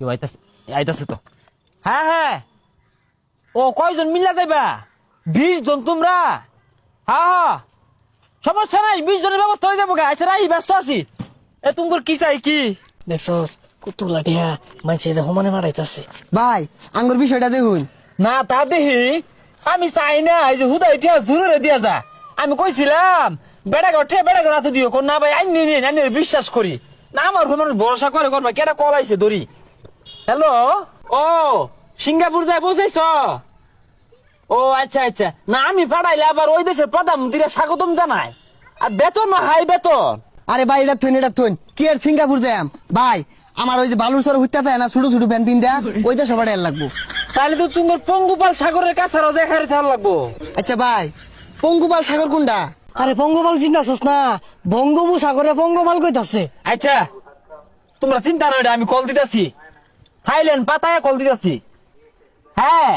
কেউ আইতাছে তো। হ্যাঁ হ্যাঁ, ও কয়জন মিলা যাইবা? 20 জন তোমরা? হ্যাঁ হ্যাঁ, সমস্যা নাই, 20 জনের ব্যবস্থা হয়ে যাবো। আচ্ছা রাই, ব্যস্ত আছি। তোমার কি চাই কি? দেখছস কতগুলা টিয়া মানুষের সমানে মারাইতাছে। ভাই আঙ্গুর বিষয়টা দেখুন। না তা দেখি, আমি চাই না এই যে হুদা এটা জোরে দিয়া যা। আমি কইছিলাম বেড়া ঘর বেড়া ঘর হাতে দিও, কোন না ভাই আইনি নিন, আইনি বিশ্বাস করি না। আমার মানুষ ভরসা করে করবা, কেটা কল আইছে দড়ি। হ্যালো, ও সিঙ্গাপুর যায় বুঝাইছ? ও আচ্ছা আচ্ছা, না আমি পাঠাইলে আবার ওই দেশের প্রধানমন্ত্রীরা স্বাগতম জানায়, আর বেতন না হাই বেতন। আরে ভাই এটা থইন কি আর সিঙ্গাপুর যাম ভাই, আমার ওই যে বালুর সর হইতে থাকে না ছোট ছোট ভ্যান তিনটা, ওইটা সবার লাগবো। তাহলে তো তোমার পঙ্গুপাল সাগরের কাছারও দেখার খেয়াল লাগবো। আচ্ছা ভাই, পঙ্গুপাল সাগর কোনটা? আরে পঙ্গপাল চিন্তাছস না, বঙ্গোপসাগরে পঙ্গপাল কইতাছে। আচ্ছা তোমরা চিন্তা নয়, আমি কল দিতেছি, থাইল্যান্ড পাতায় কল দিতেছি। হ্যাঁ